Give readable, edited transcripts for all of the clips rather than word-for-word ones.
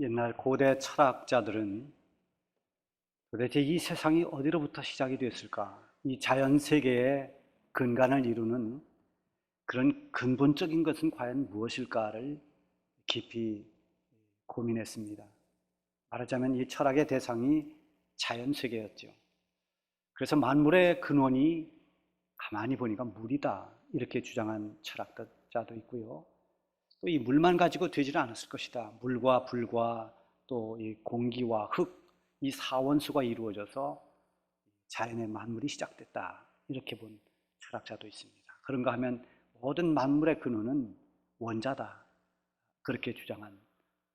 옛날 고대 철학자들은 도대체 이 세상이 어디로부터 시작이 됐을까? 이 자연 세계의 근간을 이루는 그런 근본적인 것은 과연 무엇일까를 깊이 고민했습니다. 말하자면 이 철학의 대상이 자연 세계였죠. 그래서 만물의 근원이 가만히 보니까 물이다, 이렇게 주장한 철학자도 있고요. 또 이 물만 가지고 되지는 않았을 것이다. 물과 불과 또 이 공기와 흙, 이 사원수가 이루어져서 자연의 만물이 시작됐다, 이렇게 본 철학자도 있습니다. 그런가 하면 모든 만물의 근원은 원자다, 그렇게 주장한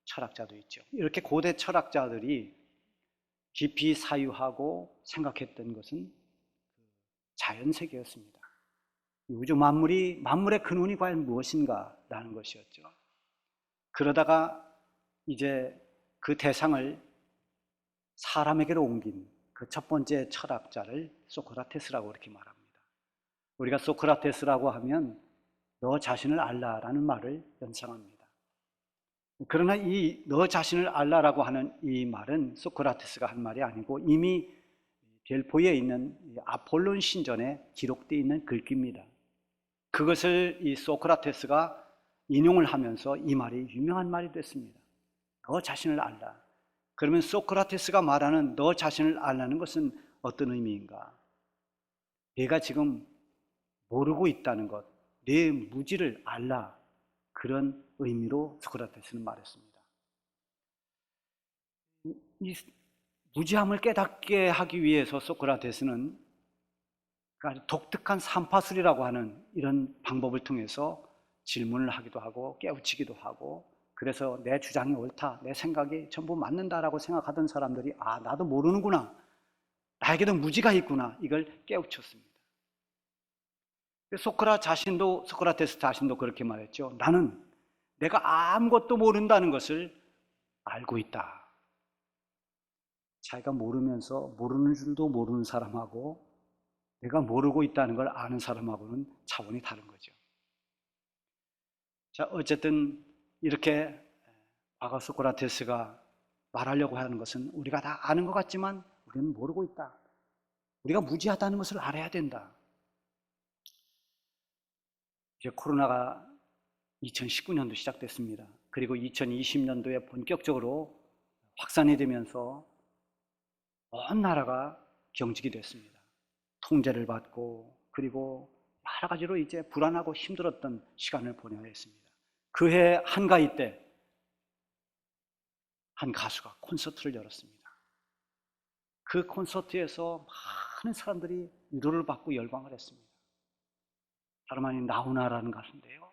철학자도 있죠. 이렇게 고대 철학자들이 깊이 사유하고 생각했던 것은 자연 세계였습니다. 우주 만물의 근원이 과연 무엇인가라는 것이었죠. 그러다가 이제 그 대상을 사람에게로 옮긴 그 첫 번째 철학자를 소크라테스라고 이렇게 말합니다. 우리가 소크라테스라고 하면 너 자신을 알라라는 말을 연상합니다. 그러나 이 너 자신을 알라라고 하는 이 말은 소크라테스가 한 말이 아니고 이미 델포에 있는 아폴론 신전에 기록되어 있는 글귀입니다. 그것을 이 소크라테스가 인용을 하면서 이 말이 유명한 말이 됐습니다. 너 자신을 알라. 그러면 소크라테스가 말하는 너 자신을 알라는 것은 어떤 의미인가? 내가 지금 모르고 있다는 것, 내 무지를 알라, 그런 의미로 소크라테스는 말했습니다. 이 무지함을 깨닫게 하기 위해서 소크라테스는 아주 독특한 삼파술이라고 하는 이런 방법을 통해서 질문을 하기도 하고 깨우치기도 하고, 그래서 내 주장이 옳다, 내 생각이 전부 맞는다라고 생각하던 사람들이 나도 모르는구나, 나에게도 무지가 있구나, 이걸 깨우쳤습니다. 소크라테스 자신도 그렇게 말했죠. 나는 내가 아무것도 모른다는 것을 알고 있다. 자기가 모르면서 모르는 줄도 모르는 사람하고 내가 모르고 있다는 걸 아는 사람하고는 차원이 다른 거죠. 자, 어쨌든 이렇게 과거 소크라테스가 말하려고 하는 것은 우리가 다 아는 것 같지만 우리는 모르고 있다. 우리가 무지하다는 것을 알아야 된다. 이제 코로나가 2019년도 시작됐습니다. 그리고 2020년도에 본격적으로 확산이 되면서 온 나라가 경직이 됐습니다. 통제를 받고 그리고 여러 가지로 이제 불안하고 힘들었던 시간을 보내야 했습니다. 그해 한가위 때 한 가수가 콘서트를 열었습니다. 그 콘서트에서 많은 사람들이 위로를 받고 열광을 했습니다. 다름 아닌 나훈아라는 가수인데요,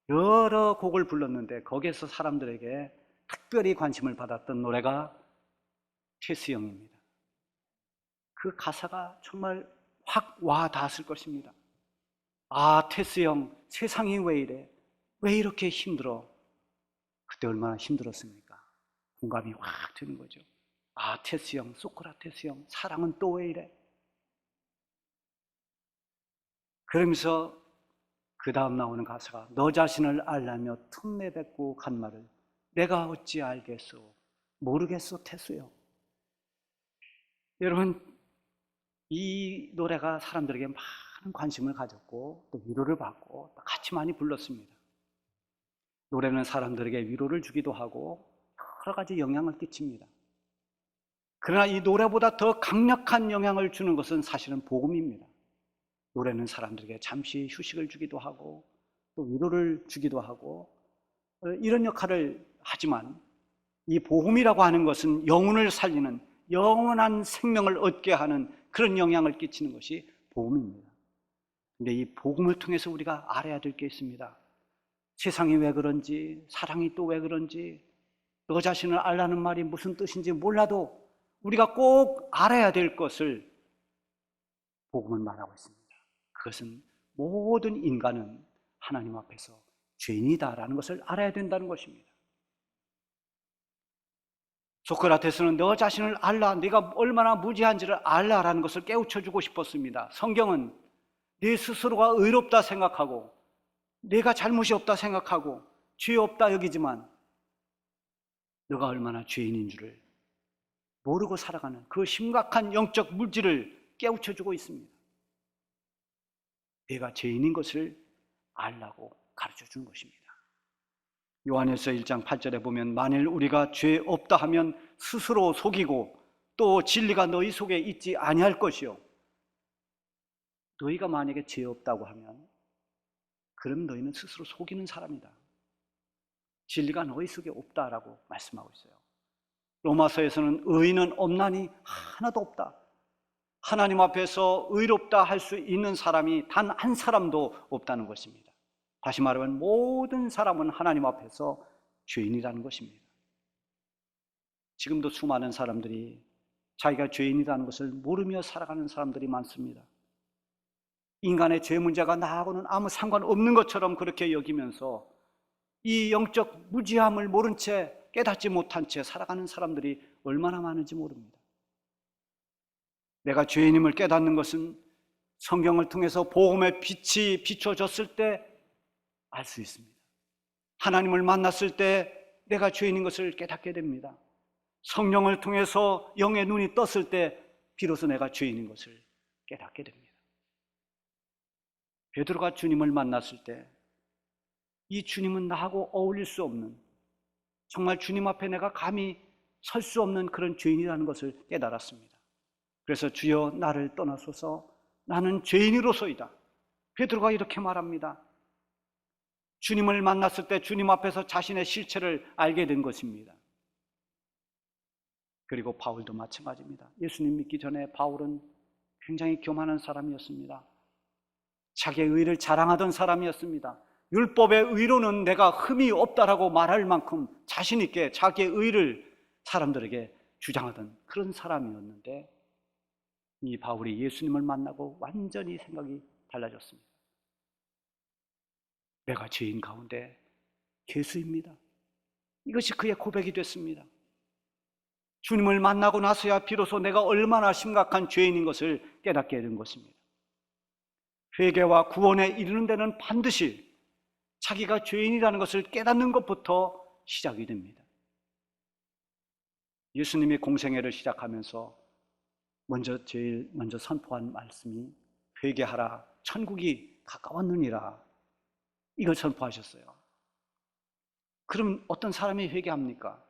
여러 곡을 불렀는데 거기에서 사람들에게 특별히 관심을 받았던 노래가 태수영입니다. 그 가사가 정말 확 와 닿았을 것입니다. 태수영, 세상이 왜 이래? 왜 이렇게 힘들어? 그때 얼마나 힘들었습니까? 공감이 확 되는 거죠. 태수영, 소크라테스 형, 사랑은 또 왜 이래? 그러면서 그 다음 나오는 가사가 너 자신을 알라며 틈 내뱉고 간 말을 내가 어찌 알겠소? 모르겠소, 태수영. 여러분, 이 노래가 사람들에게 많은 관심을 가졌고 또 위로를 받고 또 같이 많이 불렀습니다. 노래는 사람들에게 위로를 주기도 하고 여러 가지 영향을 끼칩니다. 그러나 이 노래보다 더 강력한 영향을 주는 것은 사실은 복음입니다. 노래는 사람들에게 잠시 휴식을 주기도 하고 또 위로를 주기도 하고 이런 역할을 하지만 이 복음이라고 하는 것은 영혼을 살리는, 영원한 생명을 얻게 하는 그런 영향을 끼치는 것이 복음입니다. 근데 이 복음을 통해서 우리가 알아야 될 게 있습니다. 세상이 왜 그런지, 사랑이 또 왜 그런지, 너 자신을 알라는 말이 무슨 뜻인지 몰라도 우리가 꼭 알아야 될 것을 복음은 말하고 있습니다. 그것은 모든 인간은 하나님 앞에서 죄인이다라는 것을 알아야 된다는 것입니다. 소크라테스는 너 자신을 알라, 네가 얼마나 무지한지를 알라라는 것을 깨우쳐주고 싶었습니다. 성경은 네 스스로가 의롭다 생각하고 내가 잘못이 없다 생각하고 죄 없다 여기지만 너가 얼마나 죄인인 줄을 모르고 살아가는 그 심각한 영적 물질을 깨우쳐주고 있습니다. 내가 죄인인 것을 알라고 가르쳐주는 것입니다. 요한일서 1장 8절에 보면 만일 우리가 죄 없다 하면 스스로 속이고 또 진리가 너희 속에 있지 아니할 것이요 너희가 만약에 죄 없다고 하면 그럼 너희는 스스로 속이는 사람이다. 진리가 너희 속에 없다라고 말씀하고 있어요. 로마서에서는 의인은 없나니 하나도 없다. 하나님 앞에서 의롭다 할 수 있는 사람이 단 한 사람도 없다는 것입니다. 다시 말하면 모든 사람은 하나님 앞에서 죄인이라는 것입니다. 지금도 수많은 사람들이 자기가 죄인이라는 것을 모르며 살아가는 사람들이 많습니다. 인간의 죄 문제가 나하고는 아무 상관없는 것처럼 그렇게 여기면서 이 영적 무지함을 모른 채 깨닫지 못한 채 살아가는 사람들이 얼마나 많은지 모릅니다. 내가 죄인임을 깨닫는 것은 성경을 통해서 복음의 빛이 비춰졌을 때 알 수 있습니다. 하나님을 만났을 때 내가 죄인인 것을 깨닫게 됩니다. 성령을 통해서 영의 눈이 떴을 때 비로소 내가 죄인인 것을 깨닫게 됩니다. 베드로가 주님을 만났을 때 이 주님은 나하고 어울릴 수 없는, 정말 주님 앞에 내가 감히 설 수 없는 그런 죄인이라는 것을 깨달았습니다. 그래서 주여 나를 떠나소서 나는 죄인으로소이다. 베드로가 이렇게 말합니다. 주님을 만났을 때 주님 앞에서 자신의 실체를 알게 된 것입니다. 그리고 바울도 마찬가지입니다. 예수님 믿기 전에 바울은 굉장히 교만한 사람이었습니다. 자기의 의를 자랑하던 사람이었습니다. 율법의 의로는 내가 흠이 없다라고 말할 만큼 자신 있게 자기의 의를 사람들에게 주장하던 그런 사람이었는데 이 바울이 예수님을 만나고 완전히 생각이 달라졌습니다. 내가 죄인 가운데 괴수입니다. 이것이 그의 고백이 됐습니다. 주님을 만나고 나서야 비로소 내가 얼마나 심각한 죄인인 것을 깨닫게 된 것입니다. 회개와 구원에 이르는 데는 반드시 자기가 죄인이라는 것을 깨닫는 것부터 시작이 됩니다. 예수님이 공생애를 시작하면서 제일 먼저 선포한 말씀이 회개하라 천국이 가까웠느니라 이걸 선포하셨어요. 그럼 어떤 사람이 회개합니까?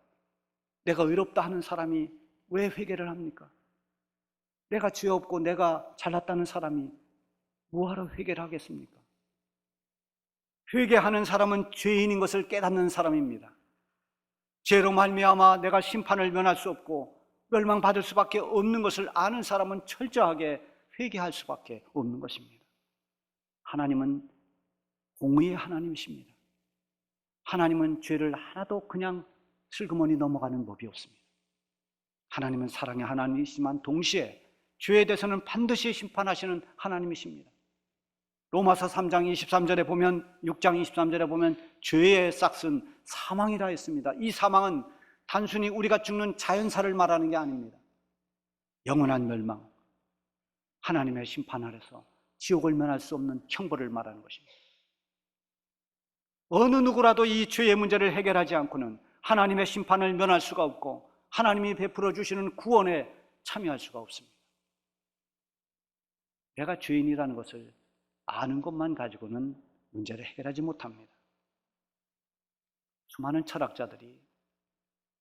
내가 의롭다 하는 사람이 왜 회개를 합니까? 내가 죄 없고 내가 잘났다는 사람이 뭐하러 회개를 하겠습니까? 회개하는 사람은 죄인인 것을 깨닫는 사람입니다. 죄로 말미암아 내가 심판을 면할 수 없고 멸망받을 수밖에 없는 것을 아는 사람은 철저하게 회개할 수밖에 없는 것입니다. 하나님은 공의의 하나님이십니다. 하나님은 죄를 하나도 그냥 슬그머니 넘어가는 법이 없습니다. 하나님은 사랑의 하나님이시지만 동시에 죄에 대해서는 반드시 심판하시는 하나님이십니다. 로마서 3장 23절에 보면 6장 23절에 보면 죄의 싹은 사망이라 했습니다. 이 사망은 단순히 우리가 죽는 자연사를 말하는 게 아닙니다. 영원한 멸망, 하나님의 심판 아래서 지옥을 면할 수 없는 형벌을 말하는 것입니다. 어느 누구라도 이 죄의 문제를 해결하지 않고는 하나님의 심판을 면할 수가 없고 하나님이 베풀어 주시는 구원에 참여할 수가 없습니다. 내가 죄인이라는 것을 아는 것만 가지고는 문제를 해결하지 못합니다. 수많은 철학자들이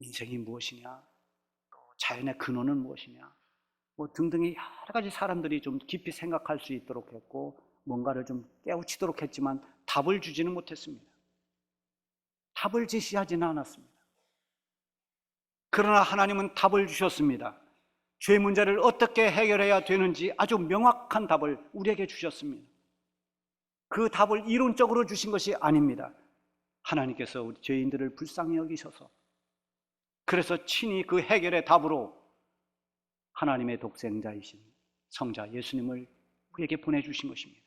인생이 무엇이냐, 또 자연의 근원은 무엇이냐, 등등의 여러 가지 사람들이 좀 깊이 생각할 수 있도록 했고 뭔가를 좀 깨우치도록 했지만 답을 주지는 못했습니다. 답을 제시하지는 않았습니다. 그러나 하나님은 답을 주셨습니다. 죄 문제를 어떻게 해결해야 되는지 아주 명확한 답을 우리에게 주셨습니다. 그 답을 이론적으로 주신 것이 아닙니다. 하나님께서 우리 죄인들을 불쌍히 여기셔서 그래서 친히 그 해결의 답으로 하나님의 독생자이신 성자 예수님을 우리에게 보내주신 것입니다.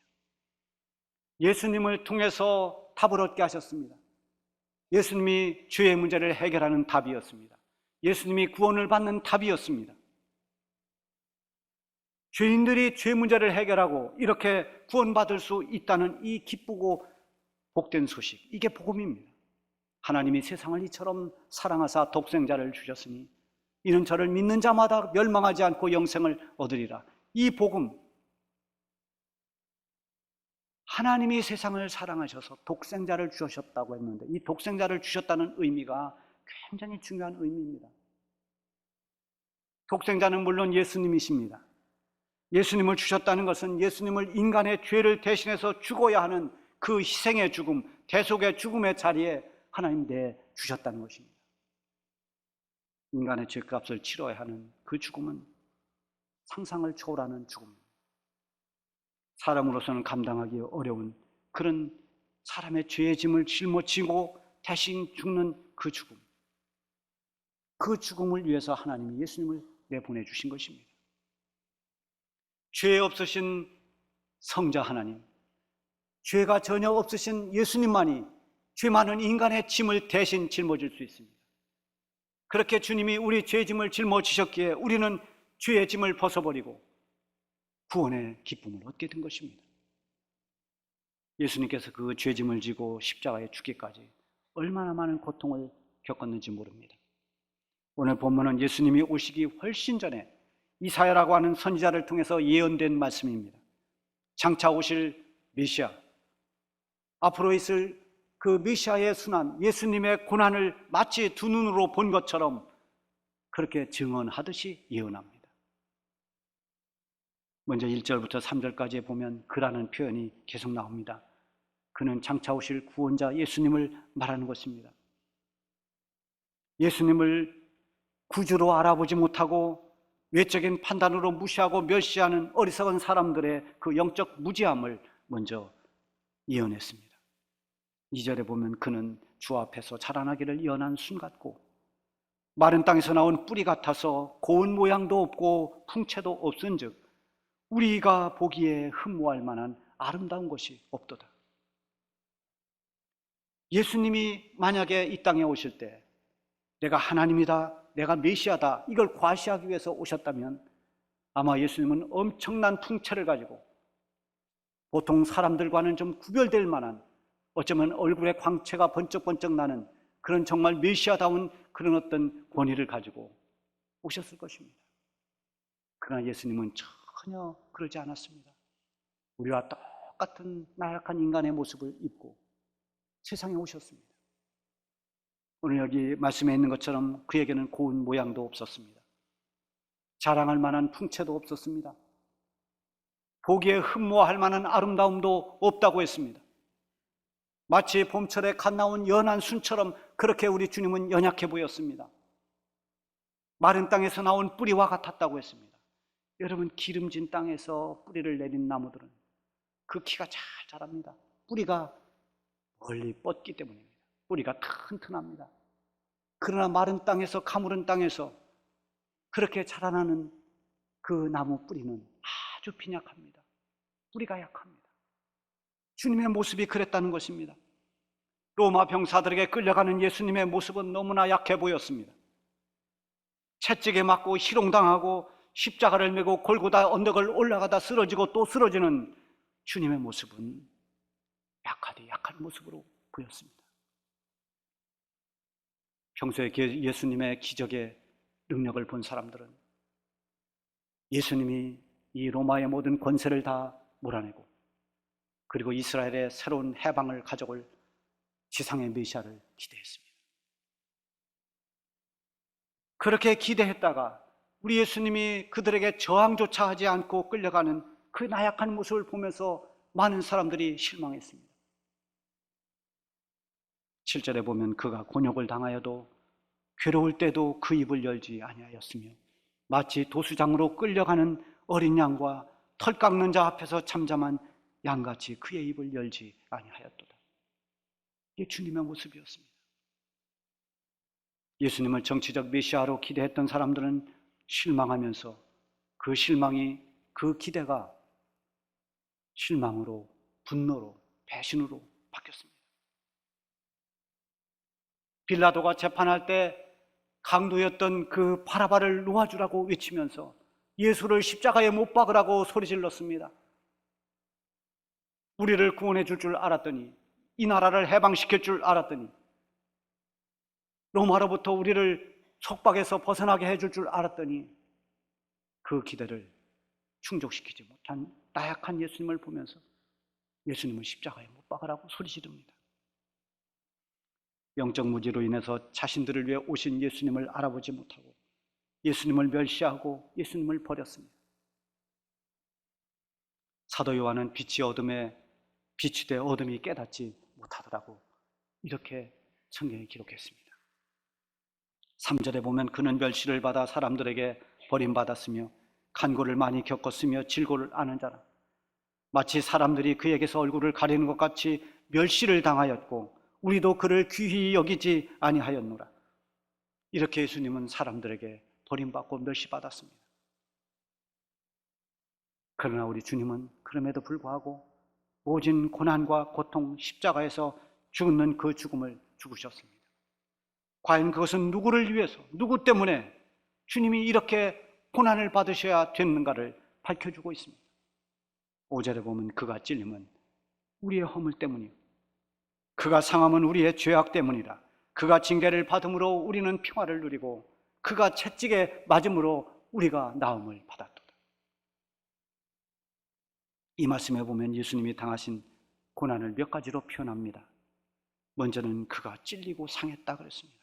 예수님을 통해서 답을 얻게 하셨습니다. 예수님이 죄의 문제를 해결하는 답이었습니다. 예수님이 구원을 받는 답이었습니다. 죄인들이 죄 문제를 해결하고 이렇게 구원받을 수 있다는 이 기쁘고 복된 소식, 이게 복음입니다. 하나님이 세상을 이처럼 사랑하사 독생자를 주셨으니 이는 저를 믿는 자마다 멸망하지 않고 영생을 얻으리라. 이 복음, 하나님이 세상을 사랑하셔서 독생자를 주셨다고 했는데 이 독생자를 주셨다는 의미가 굉장히 중요한 의미입니다. 독생자는 물론 예수님이십니다. 예수님을 주셨다는 것은 예수님을 인간의 죄를 대신해서 죽어야 하는 그 희생의 죽음, 대속의 죽음의 자리에 하나님 내주셨다는 것입니다. 인간의 죄값을 치러야 하는 그 죽음은 상상을 초월하는 죽음, 사람으로서는 감당하기 어려운 그런 사람의 죄의 짐을 짊어지고 대신 죽는 그 죽음, 그 죽음을 위해서 하나님이 예수님을 내보내주신 것입니다. 죄 없으신 성자 하나님, 죄가 전혀 없으신 예수님만이 죄 많은 인간의 짐을 대신 짊어질 수 있습니다. 그렇게 주님이 우리 죄 짐을 짊어지셨기에 우리는 죄의 짐을 벗어버리고 구원의 기쁨을 얻게 된 것입니다. 예수님께서 그 죄 짐을 지고 십자가에 죽기까지 얼마나 많은 고통을 겪었는지 모릅니다. 오늘 본문은 예수님이 오시기 훨씬 전에 이사야라고 하는 선지자를 통해서 예언된 말씀입니다. 장차 오실 메시아, 앞으로 있을 그 메시아의 순환, 예수님의 고난을 마치 두 눈으로 본 것처럼 그렇게 증언하듯이 예언합니다. 먼저 1절부터 3절까지 보면 그라는 표현이 계속 나옵니다. 그는 장차 오실 구원자 예수님을 말하는 것입니다. 예수님을 구주로 알아보지 못하고 외적인 판단으로 무시하고 멸시하는 어리석은 사람들의 그 영적 무지함을 먼저 예언했습니다. 2절에 보면 그는 주 앞에서 자라나기를 예언한 순 같고 마른 땅에서 나온 뿌리 같아서 고운 모양도 없고 풍채도 없은즉 우리가 보기에 흠모할 만한 아름다운 것이 없도다. 예수님이 만약에 이 땅에 오실 때 내가 하나님이다, 내가 메시아다, 이걸 과시하기 위해서 오셨다면 아마 예수님은 엄청난 풍채를 가지고 보통 사람들과는 좀 구별될 만한, 어쩌면 얼굴에 광채가 번쩍번쩍 나는 그런 정말 메시아다운 그런 어떤 권위를 가지고 오셨을 것입니다. 그러나 예수님은 전혀 그러지 않았습니다. 우리와 똑같은 나약한 인간의 모습을 입고 세상에 오셨습니다. 오늘 여기 말씀에 있는 것처럼 그에게는 고운 모양도 없었습니다. 자랑할 만한 풍채도 없었습니다. 보기에 흠모할 만한 아름다움도 없다고 했습니다. 마치 봄철에 갓 나온 연한 순처럼 그렇게 우리 주님은 연약해 보였습니다. 마른 땅에서 나온 뿌리와 같았다고 했습니다. 여러분, 기름진 땅에서 뿌리를 내린 나무들은 그 키가 잘 자랍니다. 뿌리가 멀리 뻗기 때문입니다. 뿌리가 튼튼합니다. 그러나 마른 땅에서, 가물은 땅에서 그렇게 자라나는 그 나무 뿌리는 아주 빈약합니다. 뿌리가 약합니다. 주님의 모습이 그랬다는 것입니다. 로마 병사들에게 끌려가는 예수님의 모습은 너무나 약해 보였습니다. 채찍에 맞고 희롱당하고 십자가를 메고 골고다 언덕을 올라가다 쓰러지고 또 쓰러지는 주님의 모습은 약하디 약한 모습으로 보였습니다. 평소에 예수님의 기적의 능력을 본 사람들은 예수님이 이 로마의 모든 권세를 다 몰아내고 그리고 이스라엘의 새로운 해방을 가져올 지상의 메시아를 기대했습니다. 그렇게 기대했다가 우리 예수님이 그들에게 저항조차 하지 않고 끌려가는 그 나약한 모습을 보면서 많은 사람들이 실망했습니다. 7절에 보면 그가 곤욕을 당하여도 괴로울 때도 그 입을 열지 아니하였으며 마치 도수장으로 끌려가는 어린 양과 털 깎는 자 앞에서 잠잠한 양같이 그의 입을 열지 아니하였도다. 이게 주님의 모습이었습니다. 예수님을 정치적 메시아로 기대했던 사람들은 실망하면서 그 실망이, 그 기대가 실망으로, 분노로, 배신으로 바뀌었습니다. 빌라도가 재판할 때 강도였던 그 바라바를 놓아주라고 외치면서 예수를 십자가에 못 박으라고 소리질렀습니다. 우리를 구원해 줄 알았더니, 이 나라를 해방시킬 줄 알았더니 로마로부터 우리를 속박에서 벗어나게 해줄 줄 알았더니 그 기대를 충족시키지 못한 나약한 예수님을 보면서 예수님은 십자가에 못 박으라고 소리 지릅니다. 영적 무지로 인해서 자신들을 위해 오신 예수님을 알아보지 못하고 예수님을 멸시하고 예수님을 버렸습니다. 사도 요한은 빛이 어둠에 비추되 어둠이 깨닫지 못하더라고 이렇게 성경에 기록했습니다. 3절에 보면 그는 멸시를 받아 사람들에게 버림받았으며 간고를 많이 겪었으며 질고를 아는 자라. 마치 사람들이 그에게서 얼굴을 가리는 것 같이 멸시를 당하였고 우리도 그를 귀히 여기지 아니하였노라. 이렇게 예수님은 사람들에게 버림받고 멸시받았습니다. 그러나 우리 주님은 그럼에도 불구하고 모진 고난과 고통, 십자가에서 죽는 그 죽음을 죽으셨습니다. 과연 그것은 누구를 위해서, 누구 때문에 주님이 이렇게 고난을 받으셔야 됐는가를 밝혀주고 있습니다. 5절에 보면 그가 찔림은 우리의 허물 때문이요 그가 상함은 우리의 죄악 때문이라. 그가 징계를 받음으로 우리는 평화를 누리고 그가 채찍에 맞음으로 우리가 나음을 받았도다. 이 말씀에 보면 예수님이 당하신 고난을 몇 가지로 표현합니다. 먼저는 그가 찔리고 상했다 그랬습니다.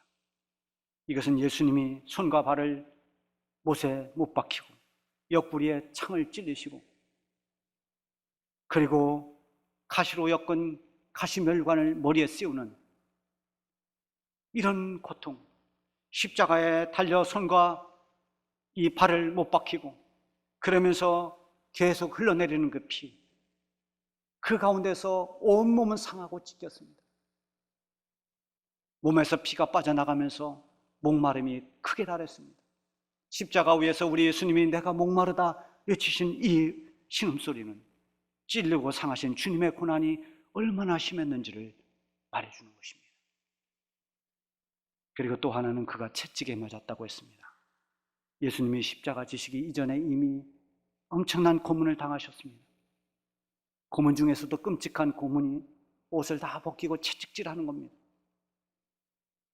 이것은 예수님이 손과 발을 못에 못 박히고 옆구리에 창을 찔리시고 그리고 가시로 엮은 가시멸관을 머리에 씌우는 이런 고통, 십자가에 달려 손과 이 발을 못 박히고 그러면서 계속 흘러내리는 그 피, 그 가운데서 온몸은 상하고 찢겼습니다. 몸에서 피가 빠져나가면서 목마름이 크게 달했습니다. 십자가 위에서 우리 예수님이 내가 목마르다 외치신 이 신음소리는 찔리고 상하신 주님의 고난이 얼마나 심했는지를 말해주는 것입니다. 그리고 또 하나는 그가 채찍에 맞았다고 했습니다. 예수님이 십자가 지시기 이전에 이미 엄청난 고문을 당하셨습니다. 고문 중에서도 끔찍한 고문이 옷을 다 벗기고 채찍질하는 겁니다.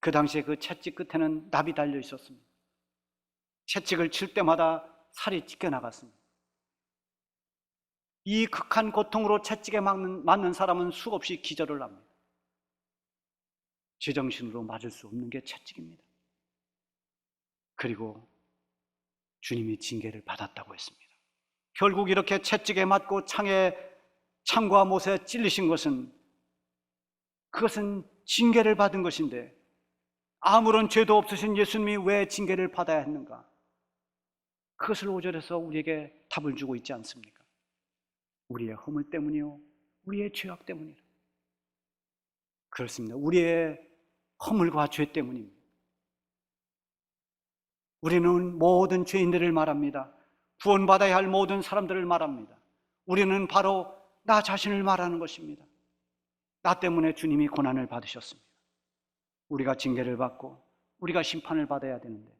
그 당시에 그 채찍 끝에는 납이 달려 있었습니다. 채찍을 칠 때마다 살이 찢겨나갔습니다. 이 극한 고통으로 채찍에 맞는 사람은 수없이 기절을 합니다. 제정신으로 맞을 수 없는 게 채찍입니다. 그리고 주님이 징계를 받았다고 했습니다. 결국 이렇게 채찍에 맞고 창과 못에 찔리신 것은 그것은 징계를 받은 것인데 아무런 죄도 없으신 예수님이 왜 징계를 받아야 했는가? 그것을 5절에서 우리에게 답을 주고 있지 않습니까? 우리의 허물 때문이요 우리의 죄악 때문이라. 그렇습니다. 우리의 허물과 죄 때문입니다. 우리는 모든 죄인들을 말합니다. 구원받아야 할 모든 사람들을 말합니다. 우리는 바로 나 자신을 말하는 것입니다. 나 때문에 주님이 고난을 받으셨습니다. 우리가 징계를 받고 우리가 심판을 받아야 되는데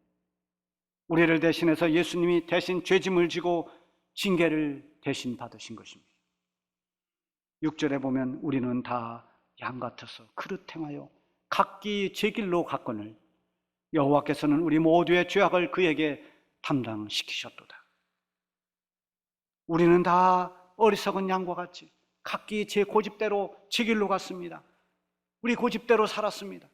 우리를 대신해서 예수님이 대신 죄짐을 지고 징계를 대신 받으신 것입니다. 6절에 보면 우리는 다 양 같아서 그릇 행하여 각기 제 길로 갔거늘 여호와께서는 우리 모두의 죄악을 그에게 담당시키셨도다. 우리는 다 어리석은 양과 같이 각기 제 고집대로 제 길로 갔습니다. 우리 고집대로 살았습니다.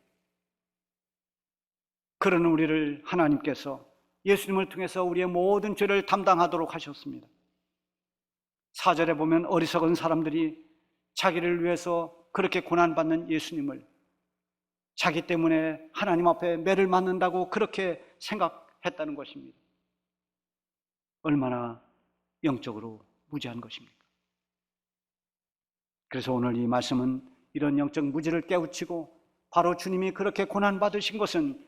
그러는 우리를 하나님께서 예수님을 통해서 우리의 모든 죄를 담당하도록 하셨습니다. 4절에 보면 어리석은 사람들이 자기를 위해서 그렇게 고난받는 예수님을 자기 때문에 하나님 앞에 매를 맞는다고 그렇게 생각했다는 것입니다. 얼마나 영적으로 무지한 것입니까? 그래서 오늘 이 말씀은 이런 영적 무지를 깨우치고 바로 주님이 그렇게 고난받으신 것은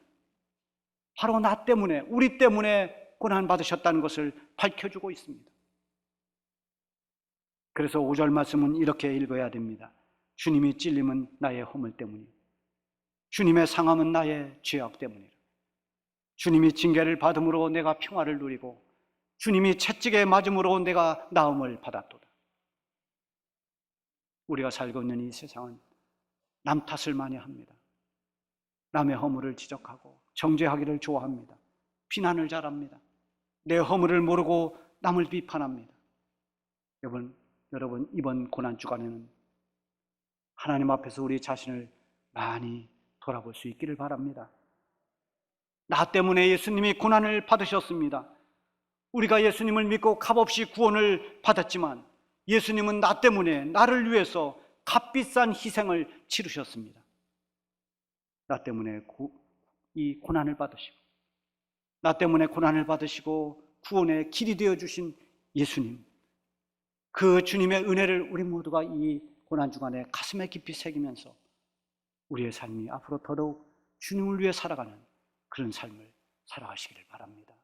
바로 나 때문에, 우리 때문에 고난받으셨다는 것을 밝혀주고 있습니다. 그래서 5절 말씀은 이렇게 읽어야 됩니다. 주님이 찔림은 나의 허물 때문이요 주님의 상함은 나의 죄악 때문이라. 주님이 징계를 받음으로 내가 평화를 누리고 주님이 채찍에 맞음으로 내가 나음을 받았도다. 우리가 살고 있는 이 세상은 남 탓을 많이 합니다. 남의 허물을 지적하고 정죄하기를 좋아합니다. 비난을 잘합니다. 내 허물을 모르고 남을 비판합니다. 여러분 이번 고난주간에는 하나님 앞에서 우리 자신을 많이 돌아볼 수 있기를 바랍니다. 나 때문에 예수님이 고난을 받으셨습니다. 우리가 예수님을 믿고 값없이 구원을 받았지만 예수님은 나 때문에, 나를 위해서 값비싼 희생을 치르셨습니다. 나 때문에 이 고난을 받으시고, 나 때문에 고난을 받으시고 구원의 길이 되어주신 예수님, 그 주님의 은혜를 우리 모두가 이 고난주간에 가슴에 깊이 새기면서 우리의 삶이 앞으로 더더욱 주님을 위해 살아가는 그런 삶을 살아가시기를 바랍니다.